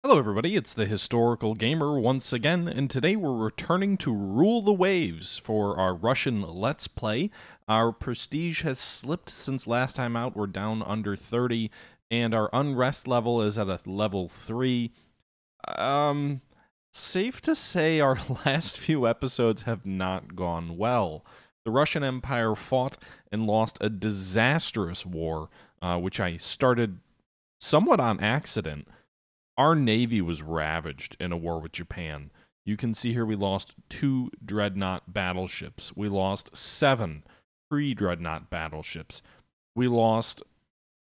Hello, everybody. It's the Historical Gamer once again, and today we're returning to Rule the Waves for our Russian Let's Play. Our prestige has slipped since last time out. We're down under 30, and our unrest level is at a level 3. Safe to say our last few episodes have not gone well. The Russian Empire fought and lost a disastrous war, which I started somewhat on accident. Our navy was ravaged in a war with Japan. You can see here we lost 2 Dreadnought battleships. We lost 7 pre-Dreadnought battleships. We lost,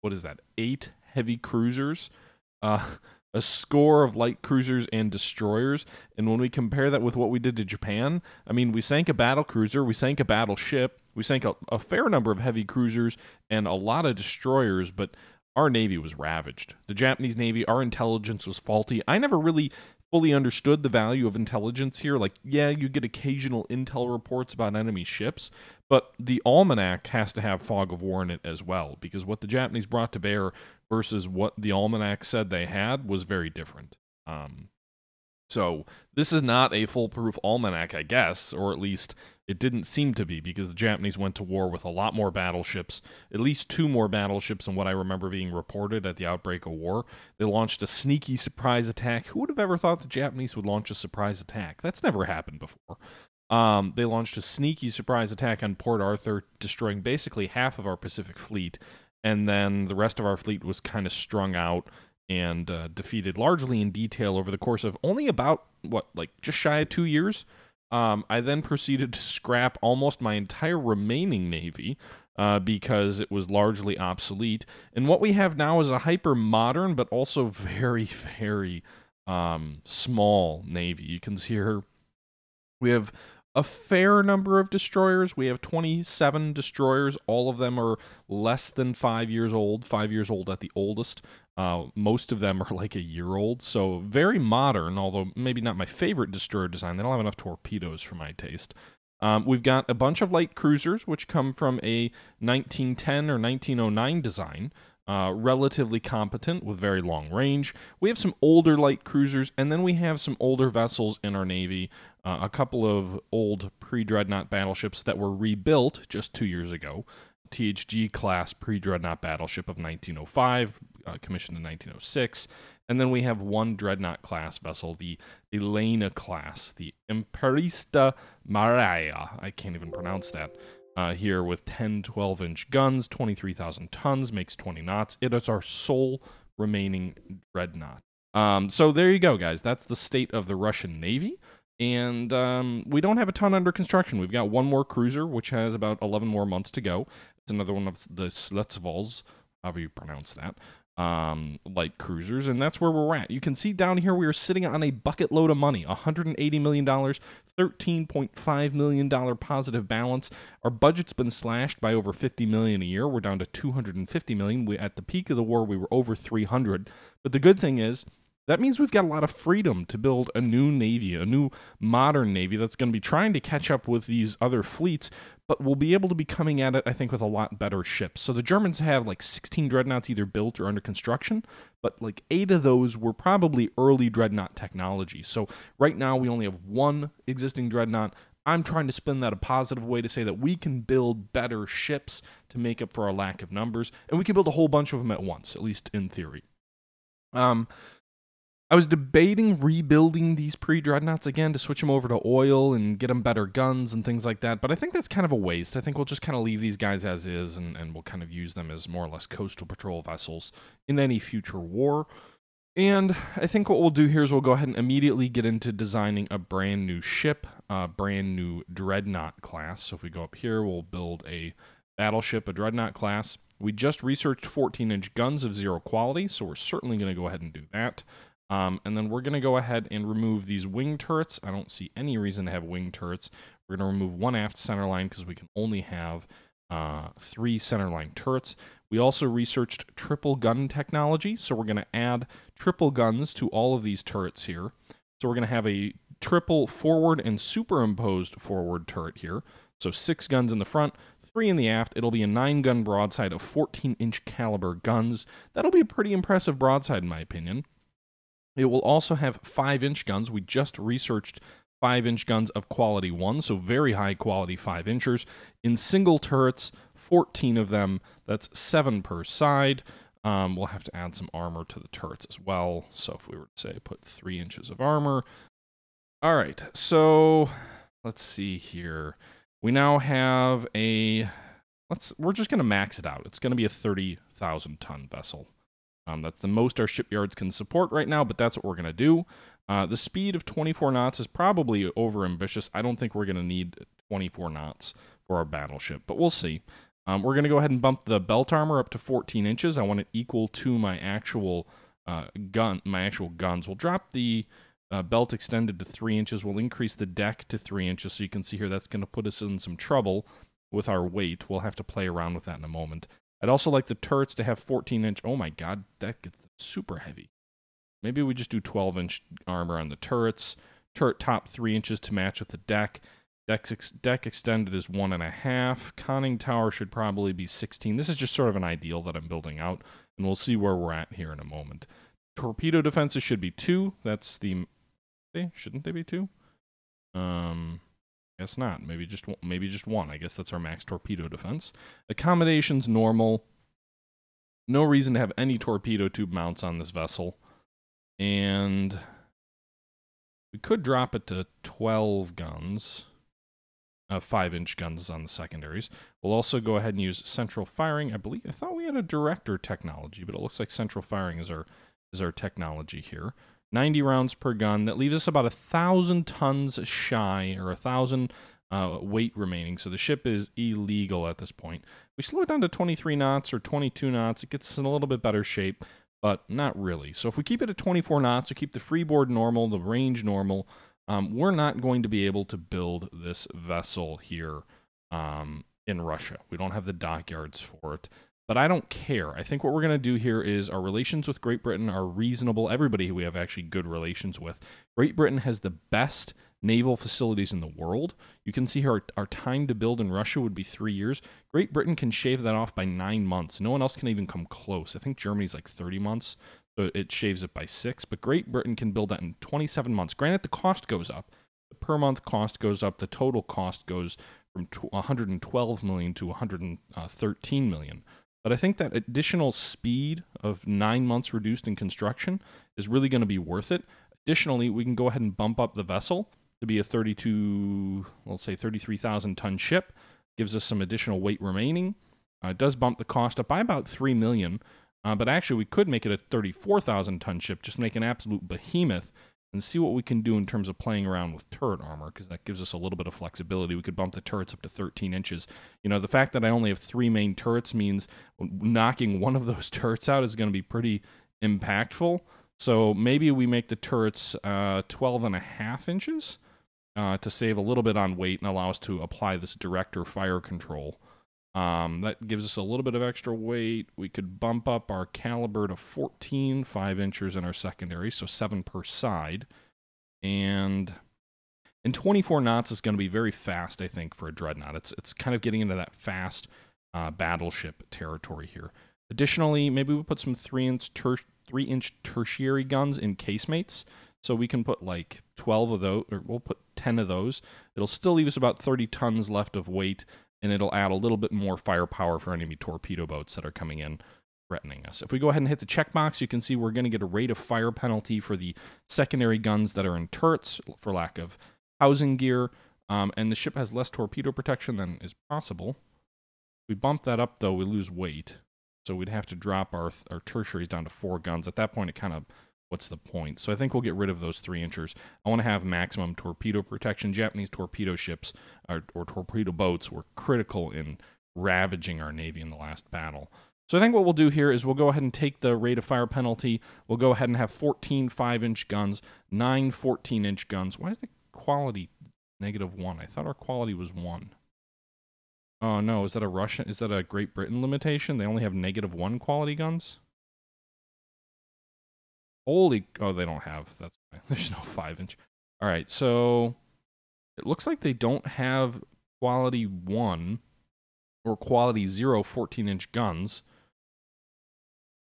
8 heavy cruisers, a score of light cruisers and destroyers. And when we compare that with what we did to Japan, I mean, we sank a battle cruiser, we sank a battleship, we sank a fair number of heavy cruisers and a lot of destroyers, but our navy was ravaged. The Japanese navy, our intelligence was faulty. I never really fully understood the value of intelligence here. Like, yeah, you get occasional intel reports about enemy ships, but the almanac has to have fog of war in it as well, because what the Japanese brought to bear versus what the almanac said they had was very different. So this is not a foolproof almanac, I guess, or at least it didn't seem to be, because the Japanese went to war with a lot more battleships, at least 2 more battleships than what I remember being reported at the outbreak of war. They launched a sneaky surprise attack. Who would have ever thought the Japanese would launch a surprise attack? That's never happened before. They launched a sneaky surprise attack on Port Arthur, destroying basically half of our Pacific fleet, and then the rest of our fleet was kind of strung out and defeated largely in detail over the course of only about, just shy of 2 years. I then proceeded to scrap almost my entire remaining navy because it was largely obsolete. And what we have now is a hyper-modern but also very, very small navy. You can see here we have a fair number of destroyers. We have 27 destroyers. All of them are less than 5 years old, 5 years old at the oldest. Most of them are like a year old, so very modern, although maybe not my favorite destroyer design. They don't have enough torpedoes for my taste. We've got a bunch of light cruisers, which come from a 1910 or 1909 design, relatively competent with very long range. We have some older light cruisers, and then we have some older vessels in our navy, a couple of old pre-Dreadnought battleships that were rebuilt just 2 years ago. THG class pre-Dreadnought battleship of 1905, commissioned in 1906, and then we have 1 Dreadnought class vessel, the Elena class, the Imperista Maria. I can't even pronounce that. Here with 10 12-inch guns, 23,000 tons, makes 20 knots. It is our sole remaining Dreadnought. So there you go, guys. That's the state of the Russian Navy. And we don't have a ton under construction. We've got 1 more cruiser, which has about 11 more months to go. It's another one of the Sletsvols, however you pronounce that, light cruisers, and that's where we're at. You can see down here we are sitting on a bucket load of money, $180 million, $13.5 million positive balance. Our budget's been slashed by over $50 million a year. We're down to $250 million. At the peak of the war, we were over $300. But the good thing is, that means we've got a lot of freedom to build a new navy, a new modern navy that's going to be trying to catch up with these other fleets, but we'll be able to be coming at it, I think, with a lot better ships. So the Germans have like 16 dreadnoughts either built or under construction, but like 8 of those were probably early dreadnought technology. So right now we only have 1 existing dreadnought. I'm trying to spin that a positive way to say that we can build better ships to make up for our lack of numbers, and we can build a whole bunch of them at once, at least in theory. I was debating rebuilding these pre-dreadnoughts again to switch them over to oil and get them better guns and things like that, but I think that's kind of a waste. I think we'll just kind of leave these guys as is, and we'll kind of use them as more or less coastal patrol vessels in any future war. And I think what we'll do here is we'll go ahead and immediately get into designing a brand new ship, a brand new Dreadnought class. So if we go up here, we'll build a battleship, a Dreadnought class. We just researched 14-inch guns of 0 quality, so we're certainly going to go ahead and do that. And then we're going to go ahead and remove these wing turrets. I don't see any reason to have wing turrets. We're going to remove 1 aft centerline because we can only have 3 centerline turrets. We also researched triple gun technology, so we're going to add triple guns to all of these turrets here. So we're going to have a triple forward and superimposed forward turret here. So 6 guns in the front, 3 in the aft. It'll be a 9-gun broadside of 14-inch caliber guns. That'll be a pretty impressive broadside in my opinion. It will also have 5-inch guns. We just researched 5-inch guns of quality 1, so very high quality 5-inchers. In single turrets, 14 of them. That's 7 per side. We'll have to add some armor to the turrets as well. So if we were to say put 3 inches of armor. All right, so let's see here. We now have a... we're just going to max it out. It's going to be a 30,000 ton vessel. That's the most our shipyards can support right now, but that's what we're going to do. The speed of 24 knots is probably over-ambitious. I don't think we're going to need 24 knots for our battleship, but we'll see. We're going to go ahead and bump the belt armor up to 14 inches. I want it equal to my actual guns. We'll drop the belt extended to 3 inches. We'll increase the deck to 3 inches, so you can see here that's going to put us in some trouble with our weight. We'll have to play around with that in a moment. I'd also like the turrets to have 14-inch... Oh my god, that gets super heavy. Maybe we just do 12-inch armor on the turrets. Turret top 3 inches to match with the deck. Deck extended is 1.5. Conning tower should probably be 16. This is just sort of an ideal that I'm building out, and we'll see where we're at here in a moment. Torpedo defenses should be 2. That's the... Shouldn't they be 2? Guess not. Maybe just 1. I guess that's our max torpedo defense. Accommodations normal. No reason to have any torpedo tube mounts on this vessel. And we could drop it to 12 guns. 5-inch guns on the secondaries. We'll also go ahead and use central firing. I thought we had a director technology, but it looks like central firing is our technology here. 90 rounds per gun. That leaves us about 1,000 tons shy, or 1,000 weight remaining. So the ship is illegal at this point. We slow it down to 23 knots or 22 knots. It gets us in a little bit better shape, but not really. So if we keep it at 24 knots, or keep the freeboard normal, the range normal, we're not going to be able to build this vessel here in Russia. We don't have the dockyards for it. But I don't care. I think what we're going to do here is our relations with Great Britain are reasonable. Everybody who we have actually good relations with. Great Britain has the best naval facilities in the world. You can see here our time to build in Russia would be 3 years. Great Britain can shave that off by 9 months. No one else can even come close. I think Germany's like 30 months, so it shaves it by 6. But Great Britain can build that in 27 months. Granted, the cost goes up. The per month cost goes up. The total cost goes from 112 million to 113 million. But I think that additional speed of 9 months reduced in construction is really going to be worth it. Additionally, we can go ahead and bump up the vessel to be a 33,000 ton ship. Gives us some additional weight remaining. It does bump the cost up by about 3 million. But actually, we could make it a 34,000 ton ship, just make an absolute behemoth, and see what we can do in terms of playing around with turret armor, because that gives us a little bit of flexibility. We could bump the turrets up to 13 inches. You know, the fact that I only have 3 main turrets means knocking one of those turrets out is going to be pretty impactful. So maybe we make the turrets 12.5 inches to save a little bit on weight and allow us to apply this director fire control. That gives us a little bit of extra weight. We could bump up our caliber to 14, 5 inches in our secondary, so 7 per side. And 24 knots is going to be very fast, I think, for a Dreadnought. It's kind of getting into that fast battleship territory here. Additionally, maybe we'll put some 3-inch tertiary guns in casemates. So we can put like 12 of those, or we'll put 10 of those. It'll still leave us about 30 tons left of weight, and it'll add a little bit more firepower for enemy torpedo boats that are coming in, threatening us. If we go ahead and hit the checkbox, you can see we're going to get a rate of fire penalty for the secondary guns that are in turrets for lack of housing gear, and the ship has less torpedo protection than is possible. If we bump that up, though, we lose weight, so we'd have to drop our tertiaries down to 4 guns. At that point, it kind of... What's the point? So I think we'll get rid of those 3-inchers. I want to have maximum torpedo protection. Japanese torpedo ships or torpedo boats were critical in ravaging our Navy in the last battle. So I think what we'll do here is we'll go ahead and take the rate of fire penalty. We'll go ahead and have 14 5-inch guns, 9 14-inch guns. Why is the quality -1? I thought our quality was 1. Oh no, is that a Russian? Is that a Great Britain limitation? They only have -1 quality guns? Holy... Oh, they don't have... That's fine. There's no 5-inch. All right, so... It looks like they don't have quality 1 or quality 0 14-inch guns.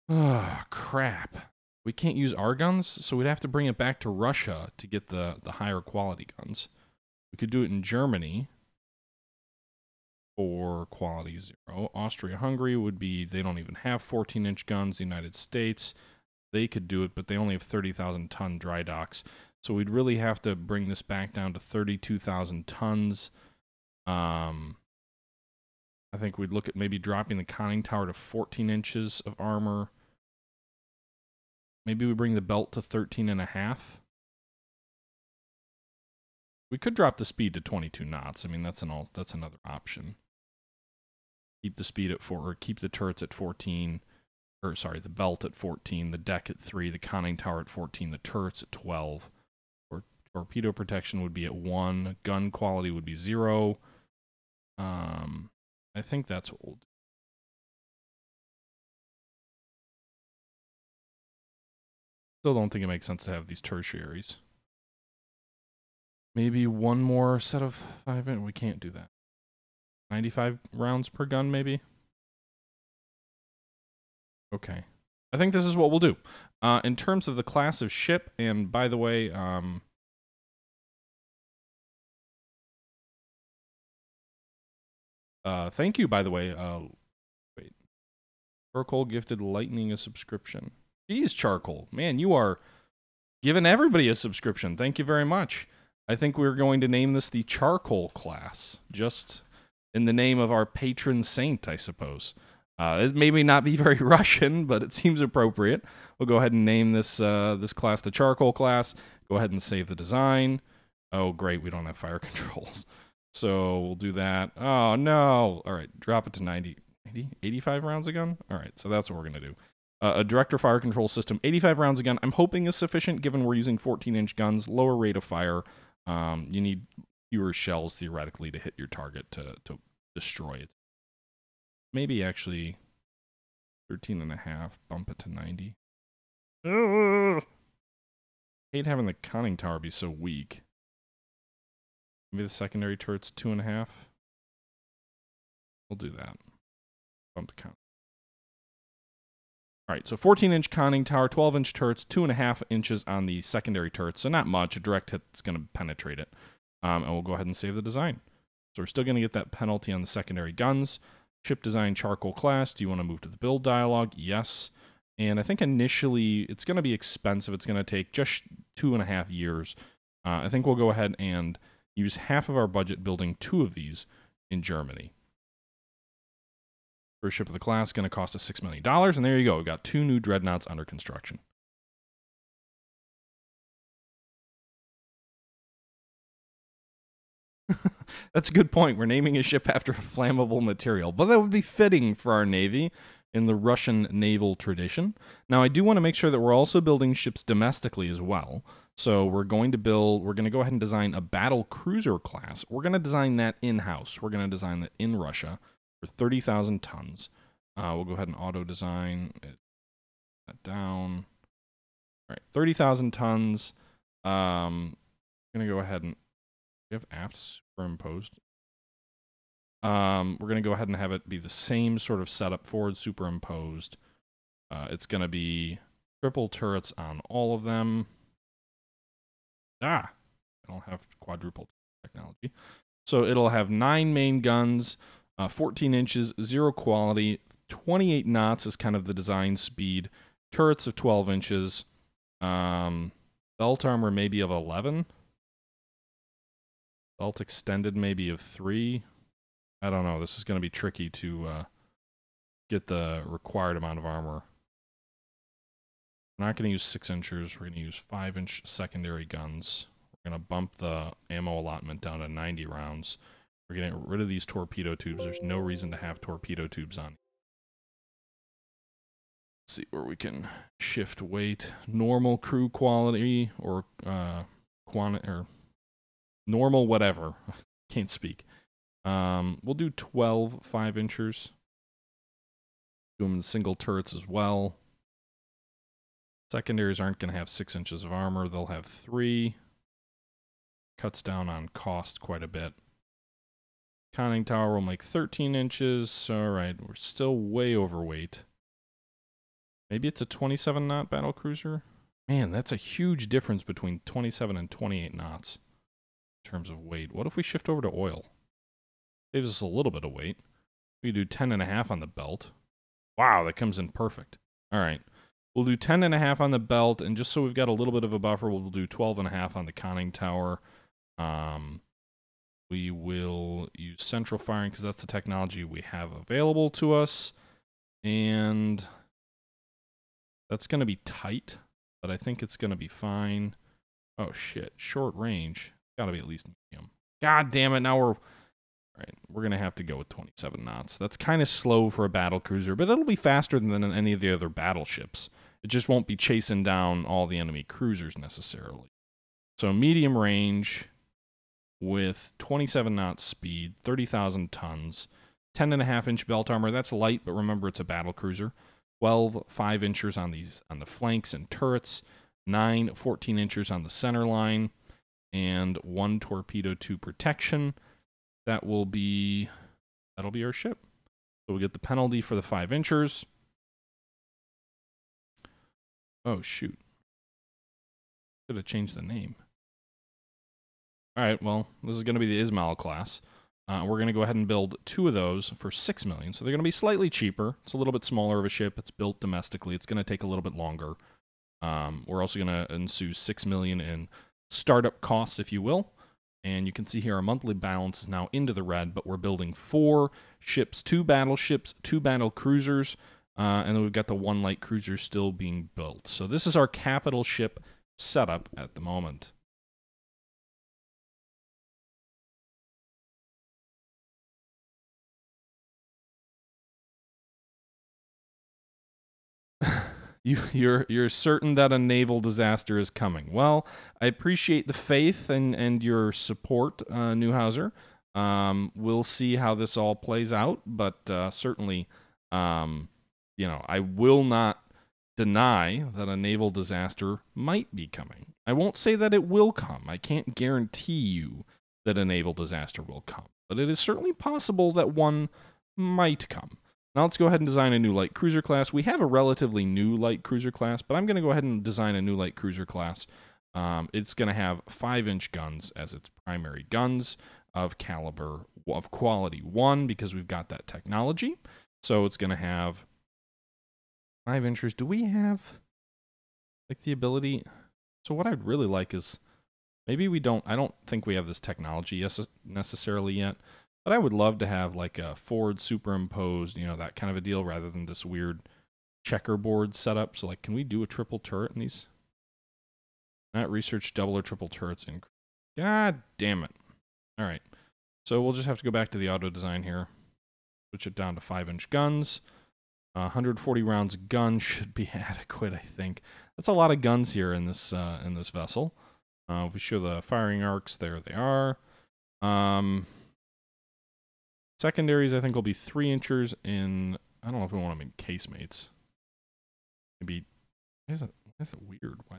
Oh, crap. We can't use our guns, so we'd have to bring it back to Russia to get the higher quality guns. We could do it in Germany for quality 0. Austria-Hungary would be, they don't even have 14-inch guns. The United States, they could do it, but they only have 30,000-ton dry docks. So we'd really have to bring this back down to 32,000 tons. I think we'd look at maybe dropping the conning tower to 14 inches of armor. Maybe we bring the belt to 13.5. We could drop the speed to 22 knots. I mean, that's another option. Keep the speed at 4, or keep the turrets at 14. Or sorry, the belt at 14, the deck at 3, the conning tower at 14, the turrets at 12. Or torpedo protection would be at 1. Gun quality would be 0. I think that's what we'll do. Still don't think it makes sense to have these tertiaries. Maybe one more set of 5 in. We can't do that. 95 rounds per gun, maybe? Okay. I think this is what we'll do. In terms of the class of ship, and by the way, thank you, by the way. Wait. Charcoal gifted Lightning a subscription. Geez, Charcoal. Man, you are giving everybody a subscription. Thank you very much. I think we're going to name this the Charcoal class, just in the name of our patron saint, I suppose. It may not be very Russian, but it seems appropriate. We'll go ahead and name this this class the Charcoal class. Go ahead and save the design. Oh, great, we don't have fire controls. So we'll do that. Oh, no. All right, drop it to 90, 85 rounds a gun? All right, so that's what we're going to do. A director fire control system, 85 rounds a gun, I'm hoping is sufficient given we're using 14-inch guns, lower rate of fire. You need fewer shells, theoretically, to hit your target to destroy it. Maybe, actually, 13.5, bump it to 90. I hate having the conning tower be so weak. Maybe the secondary turret's 2.5. We'll do that. Bump the count. All right, so 14-inch conning tower, 12-inch turrets, 2.5 inches on the secondary turrets. So not much. A direct hit's going to penetrate it. And we'll go ahead and save the design. So we're still going to get that penalty on the secondary guns. Ship design Charcoal class. Do you want to move to the build dialog? Yes. And I think initially it's going to be expensive. It's going to take just 2.5 years. I think we'll go ahead and use half of our budget building 2 of these in Germany. First ship of the class going to cost us $6 million. And there you go. We've got 2 new dreadnoughts under construction. That's a good point. We're naming a ship after a flammable material. But that would be fitting for our Navy in the Russian naval tradition. Now, I do want to make sure that we're also building ships domestically as well. So we're going to go ahead and design a battle cruiser class. We're going to design that in-house. We're going to design that in Russia for 30,000 tons. We'll go ahead and auto-design that down. All right, 30,000 tons. I'm going to go ahead and... We have aft superimposed. We're going to go ahead and have it be the same sort of setup, forward superimposed. It's going to be triple turrets on all of them. I don't have quadruple technology. So it'll have 9 main guns, 14 inches, 0 quality, 28 knots is kind of the design speed, turrets of 12 inches, belt armor maybe of 11. Belt extended maybe of 3. I don't know. This is going to be tricky to get the required amount of armor. We're not going to use 6 inchers. We're going to use 5-inch secondary guns. We're going to bump the ammo allotment down to 90 rounds. We're getting rid of these torpedo tubes. There's no reason to have torpedo tubes on. Let's see where we can shift weight. Normal crew quality or quantity or normal whatever. Can't speak. We'll do 12 5-inchers. Do them in single turrets as well. Secondaries aren't going to have 6 inches of armor. They'll have 3. Cuts down on cost quite a bit. Conning tower will make 13 inches. All right, we're still way overweight. Maybe it's a 27 knot battle cruiser. Man, that's a huge difference between 27 and 28 knots in terms of weight. What if we shift over to oil? Saves us a little bit of weight. We do 10.5 on the belt. Wow, that comes in perfect. All right. We'll do 10.5 on the belt, and just so we've got a little bit of a buffer, we'll do 12.5 on the conning tower. We will use central firing because that's the technology we have available to us. And that's going to be tight, but I think it's going to be fine. Oh, shit. Short range. Got to be at least medium. God damn it. Now we're... All right, we're going to have to go with 27 knots. That's kind of slow for a battle cruiser, but it'll be faster than any of the other battleships. It just won't be chasing down all the enemy cruisers necessarily. So medium range with 27 knots speed, 30,000 tons, 10.5-inch belt armor. That's light, but remember it's a battle cruiser. 12 5-inchers on the flanks and turrets, 9 14-inchers on the center line, and 1 torpedo tube protection. That'll be our ship. So we get the penalty for the 5-inchers. Oh, shoot. Should have changed the name. All right, well, this is going to be the Ismail class. We're going to go ahead and build 2 of those for $6 million. So they're going to be slightly cheaper. It's a little bit smaller of a ship. It's built domestically. It's going to take a little bit longer. We're also going to ensue $6 million in startup costs, if you will. And you can see here our monthly balance is now into the red, but we're building 4 ships, 2 battleships, 2 battle cruisers, and then we've got the 1 light cruiser still being built. So this is our capital ship setup at the moment. You're certain that a naval disaster is coming. Well, I appreciate the faith and your support, Newhauser. We'll see how this all plays out, but certainly, I will not deny that a naval disaster might be coming. I won't say that it will come. I can't guarantee you that a naval disaster will come, but it is certainly possible that one might come. Now let's go ahead and design a new light cruiser class. We have a relatively new light cruiser class, but I'm going to go ahead and design a new light cruiser class. It's going to have 5-inch guns as its primary guns of caliber of quality 1 because we've got that technology. So it's going to have 5-inchers. Do we have like the ability? So what I'd really like is maybe we don't. I don't think we have this technology necessarily yet. But I would love to have like a forward superimposed, that kind of a deal rather than this weird checkerboard setup. So like, can we do a triple turret in these? Not research double or triple turrets. God damn it. All right. So we'll just have to go back to the auto design here. Switch it down to 5-inch guns. 140 rounds gun should be adequate, I think. That's a lot of guns here in this vessel. If we show the firing arcs, there they are. Secondaries, I think, will be 3-inchers in... I don't know if we want them in casemates. Maybe... Why is it weird? Why?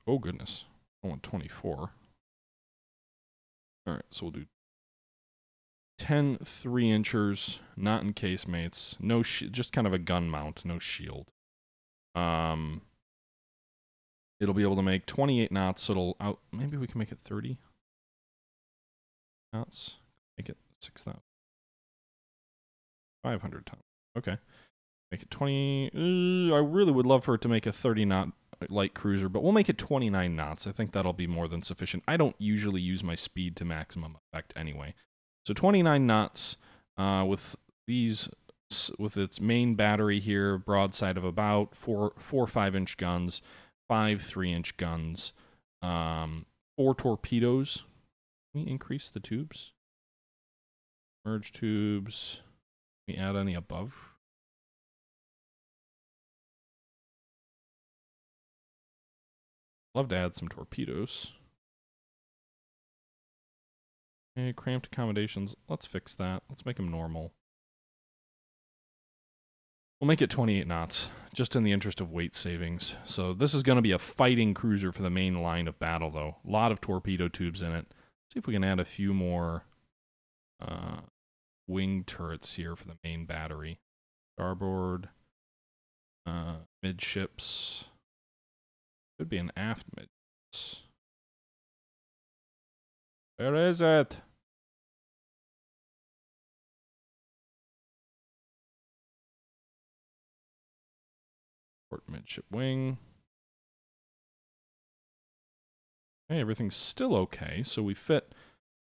Oh, goodness. I want 24. Alright, so we'll do 10 3-inchers, not in casemates. No, just kind of a gun mount, no shield. It'll be able to make 28 knots, so it'll out... Maybe we can make it 30 knots. Make it 6,000. 500 tons. Okay. Make it 20. I really would love for it to make a 30-knot light cruiser, but we'll make it 29 knots. I think that'll be more than sufficient. I don't usually use my speed to maximum effect anyway. So 29 knots with its main battery here, broadside of about 4 5-inch guns, 5 3-inch guns, 4 torpedoes. Can we increase the tubes? Merge tubes. Can we add any above? Love to add some torpedoes. Okay, cramped accommodations. Let's fix that. Let's make them normal. We'll make it 28 knots, just in the interest of weight savings. So this is going to be a fighting cruiser for the main line of battle, though. A lot of torpedo tubes in it. See if we can add a few more wing turrets here for the main battery. Starboard. Midships. Could be an aft midships. Where is it? Port midship wing. Hey, everything's still okay, so we fit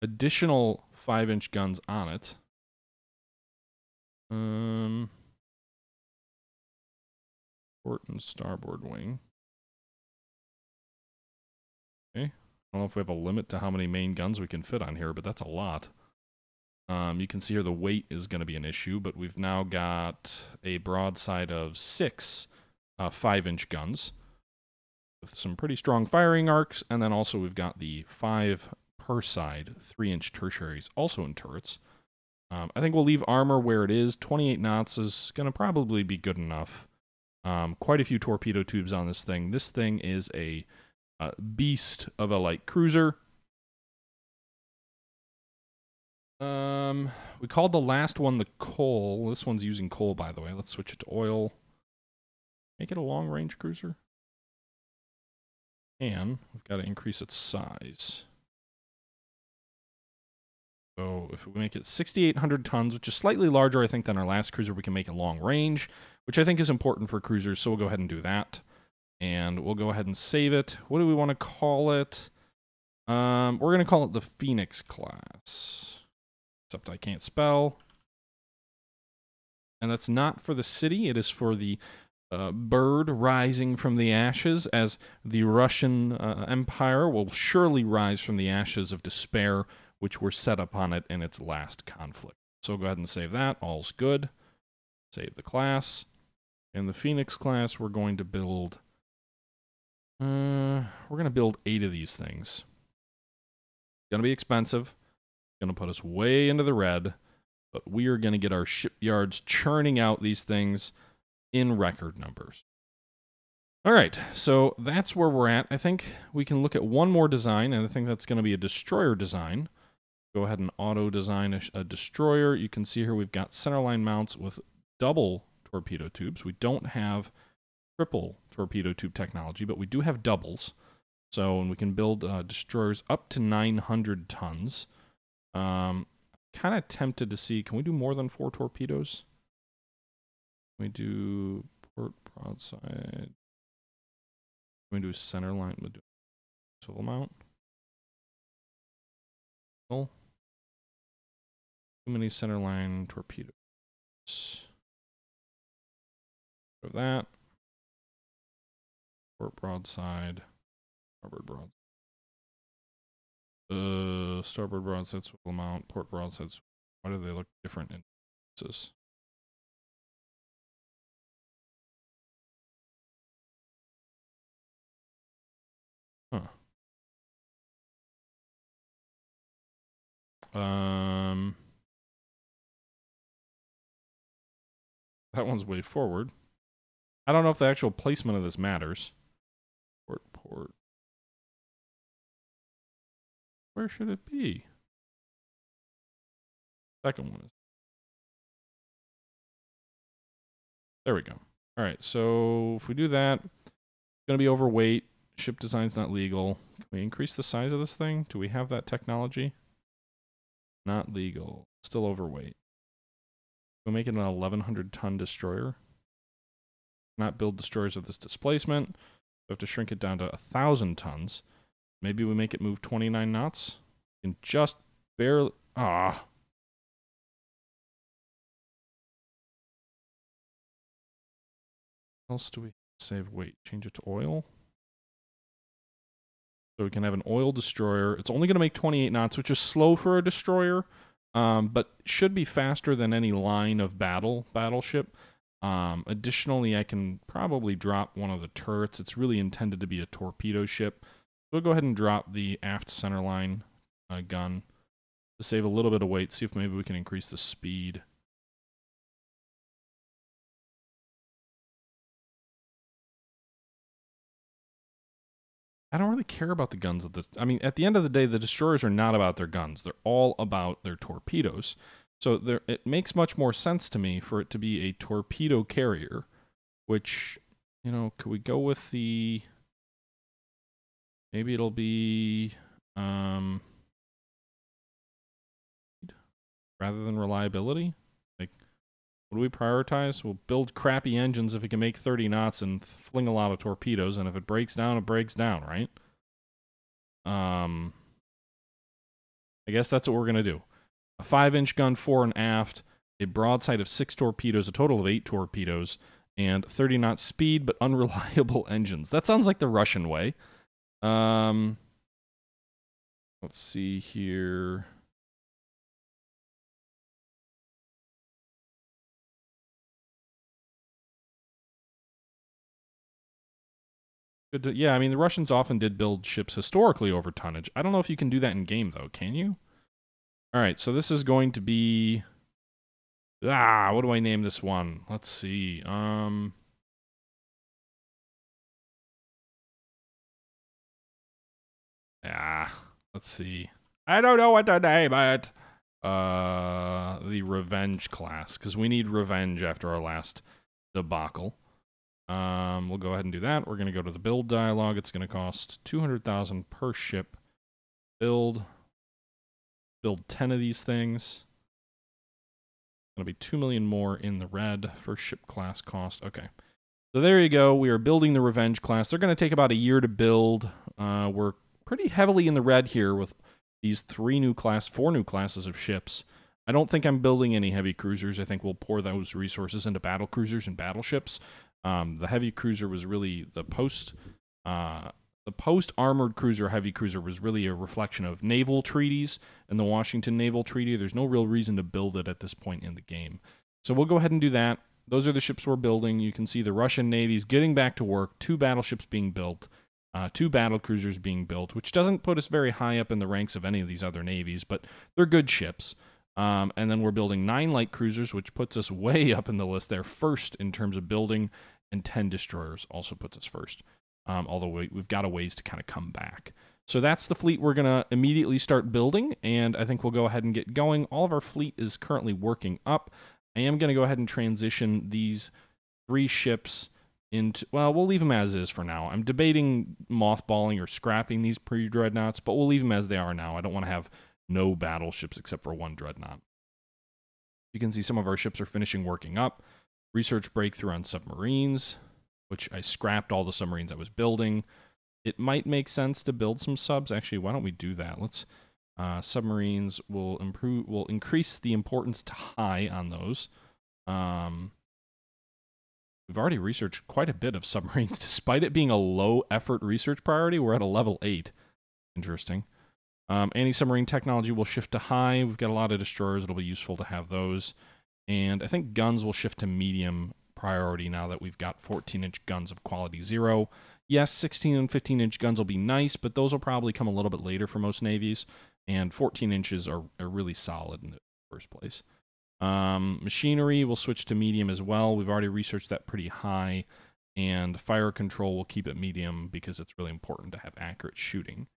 additional 5-inch guns on it. Port and starboard wing. Okay. I don't know if we have a limit to how many main guns we can fit on here, but that's a lot. You can see here the weight is going to be an issue, but we've now got a broadside of 6 5-inch guns with some pretty strong firing arcs, and then also we've got the 5 per side 3-inch tertiaries also in turrets. I think we'll leave armor where it is. 28 knots is going to probably be good enough. Quite a few torpedo tubes on this thing. This thing is a beast of a light cruiser. We called the last one the coal. This one's using coal, by the way. Let's switch it to oil. Make it a long-range cruiser. And we've got to increase its size. So if we make it 6,800 tons, which is slightly larger, I think, than our last cruiser, we can make it long range, which I think is important for cruisers, so we'll go ahead and do that. And we'll go ahead and save it. What do we want to call it? We're going to call it the Phoenix class. Except I can't spell. And that's not for the city. It is for the bird rising from the ashes, as the Russian Empire will surely rise from the ashes of despair, which were set upon it in its last conflict. So go ahead and save that. All's good. Save the class. In the Phoenix class, we're going to build... we're going to build 8 of these things. It's going to be expensive. It's going to put us way into the red. But we are going to get our shipyards churning out these things in record numbers. All right, so that's where we're at. I think we can look at one more design, and I think that's going to be a destroyer design. Go ahead and auto-design a destroyer. You can see here we've got centerline mounts with double torpedo tubes. We don't have triple torpedo tube technology, but we do have doubles. So, and we can build destroyers up to 900 tons. Kind of tempted to see, can we do more than 4 torpedoes? Can we do port broadside? Can we do centerline? We'll do swivel mount. Too many centerline torpedoes. Of that. Port broadside. Starboard broadside. Starboard broadside swivel mount. Port broadside. Why do they look different in this? Huh. That one's way forward. I don't know if the actual placement of this matters. Port. Where should it be? Second one is. There we go. All right, so if we do that, it's going to be overweight. Ship design's not legal. Can we increase the size of this thing? Do we have that technology? Not legal. Still overweight. We'll make it an 1,100 ton destroyer. Not build destroyers of this displacement. We have to shrink it down to 1,000 tons. Maybe we make it move 29 knots. We can just barely... What else do we save weight? Change it to oil. So we can have an oil destroyer. It's only going to make 28 knots, which is slow for a destroyer, but should be faster than any line of battleship. Additionally, I can probably drop one of the turrets. It's really intended to be a torpedo ship. So we'll go ahead and drop the aft centerline gun to save a little bit of weight, see if maybe we can increase the speed. I don't really care about the guns of the... I mean, at the end of the day, the destroyers are not about their guns. They're all about their torpedoes. So there, it makes much more sense to me for it to be a torpedo carrier, which, you know, could we go with the... Maybe it'll be... rather than reliability? Like, what do we prioritize? We'll build crappy engines if it can make 30 knots and fling a lot of torpedoes, and if it breaks down, right? I guess that's what we're going to do. A 5-inch gun fore and aft, a broadside of 6 torpedoes, a total of 8 torpedoes, and 30 knot speed, but unreliable engines. That sounds like the Russian way. Let's see here. Yeah, I mean, the Russians often did build ships historically over tonnage. I don't know if you can do that in game, though. Can you? All right, so this is going to be... what do I name this one? Let's see. Let's see. I don't know what to name it. The Revenge class, because we need revenge after our last debacle. We'll go ahead and do that. We're going to go to the build dialog. It's going to cost 200,000 per ship. Build 10 of these things. It's going to be 2 million more in the red for ship class cost. Okay. So there you go. We are building the Revenge class. They're going to take about a year to build. We're pretty heavily in the red here with these 4 new classes of ships. I don't think I'm building any heavy cruisers. I think we'll pour those resources into battle cruisers and battleships. The heavy cruiser was really the post-armored cruiser heavy cruiser was really a reflection of naval treaties and the Washington Naval Treaty. There's no real reason to build it at this point in the game. So we'll go ahead and do that. Those are the ships we're building. You can see the Russian Navy's getting back to work, 2 battleships being built, 2 battle cruisers being built, which doesn't put us very high up in the ranks of any of these other navies, but they're good ships. And then we're building 9 light cruisers, which puts us way up in the list there, first in terms of building, and 10 destroyers also puts us first. Although we've got a ways to kind of come back. So that's the fleet we're going to immediately start building, and I think we'll go ahead and get going. All of our fleet is currently working up. I am going to go ahead and transition these 3 ships into... Well, we'll leave them as is for now. I'm debating mothballing or scrapping these pre-dreadnoughts, but we'll leave them as they are now. I don't want to have no battleships except for 1 dreadnought. You can see some of our ships are finishing working up. Research breakthrough on submarines, which I scrapped all the submarines I was building. It might make sense to build some subs. Actually, why don't we do that? Let's submarines will increase the importance to high on those. We've already researched quite a bit of submarines, despite it being a low effort research priority. We're at a level 8. Interesting. Anti-submarine technology will shift to high. We've got a lot of destroyers. It'll be useful to have those. And I think guns will shift to medium priority now that we've got 14-inch guns of quality 0. Yes, 16 and 15-inch guns will be nice, but those will probably come a little bit later for most navies. And 14 inches are really solid in the first place. Machinery will switch to medium as well. We've already researched that pretty high. And fire control will keep it medium because it's really important to have accurate shooting.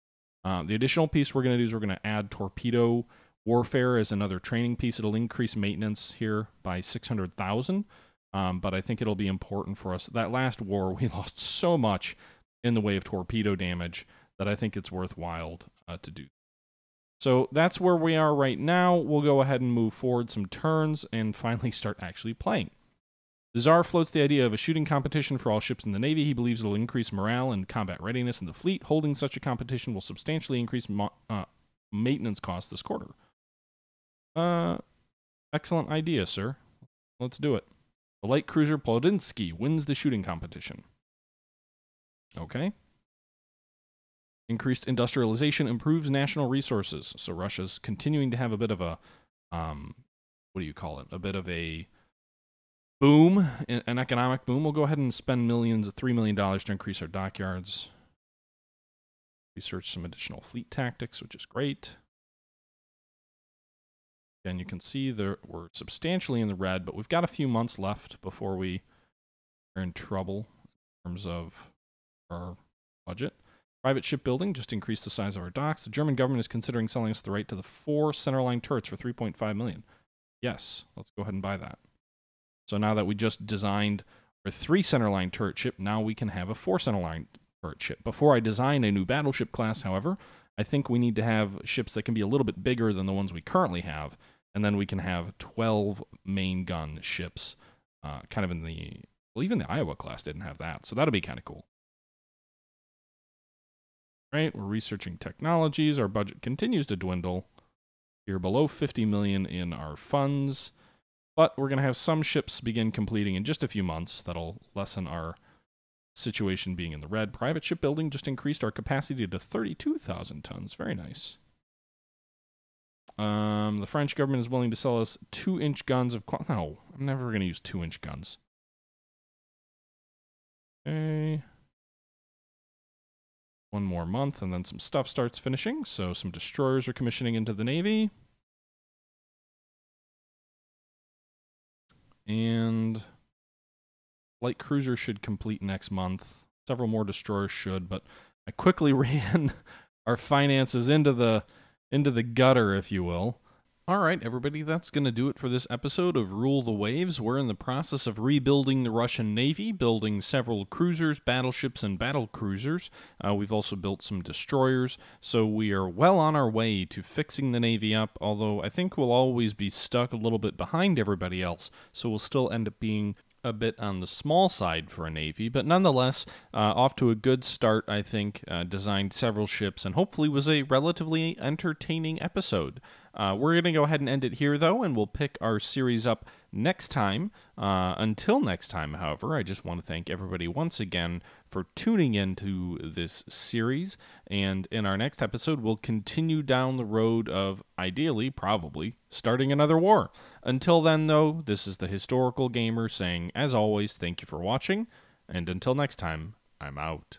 The additional piece we're going to do is we're going to add torpedo warfare as another training piece. It'll increase maintenance here by 600,000, but I think it'll be important for us. That last war, we lost so much in the way of torpedo damage that I think it's worthwhile to do. So that's where we are right now. We'll go ahead and move forward some turns and finally start actually playing. The Tsar floats the idea of a shooting competition for all ships in the Navy. He believes it'll increase morale and combat readiness in the fleet. Holding such a competition will substantially increase maintenance costs this quarter. Excellent idea, sir. Let's do it. The light cruiser Plodinsky wins the shooting competition. Okay. Increased industrialization improves national resources. So Russia's continuing to have a bit of a, what do you call it? A bit of a boom, an economic boom. We'll go ahead and spend $3 million to increase our dockyards. Research some additional fleet tactics, which is great. Again, you can see we're substantially in the red, but we've got a few months left before we are in trouble in terms of our budget. Private shipbuilding just increased the size of our docks. The German government is considering selling us the right to the 4 centerline turrets for $3.5 million. Yes, let's go ahead and buy that. So now that we just designed our 3 centerline turret ship, now we can have a 4 centerline turret ship. Before I design a new battleship class, however, I think we need to have ships that can be a little bit bigger than the ones we currently have, and then we can have 12 main gun ships, kind of in the... Well, even the Iowa class didn't have that, so that'll be kind of cool. Right, we're researching technologies. Our budget continues to dwindle. We're below 50 million in our funds, but we're going to have some ships begin completing in just a few months. That'll lessen our situation being in the red. Private shipbuilding just increased our capacity to 32,000 tons. Very nice. The French government is willing to sell us 2-inch guns of... No, I'm never going to use 2-inch guns. Okay. One more month, and then some stuff starts finishing. So some destroyers are commissioning into the Navy. And light cruisers should complete next month. Several more destroyers should, but I quickly ran our finances into the gutter, if you will. All right, everybody, that's going to do it for this episode of Rule the Waves. We're in the process of rebuilding the Russian Navy, building several cruisers, battleships, and battle cruisers. We've also built some destroyers, so we are well on our way to fixing the Navy up, although I think we'll always be stuck a little bit behind everybody else, so we'll still end up being a bit on the small side for a Navy, but nonetheless, off to a good start, I think. Designed several ships, and hopefully was a relatively entertaining episode. We're going to go ahead and end it here, though, and we'll pick our series up next time. Until next time, however, I just want to thank everybody once again for tuning into this series, and in our next episode, we'll continue down the road of, ideally, probably, starting another war. Until then, though, this is the Historical Gamer saying, as always, thank you for watching, and until next time, I'm out.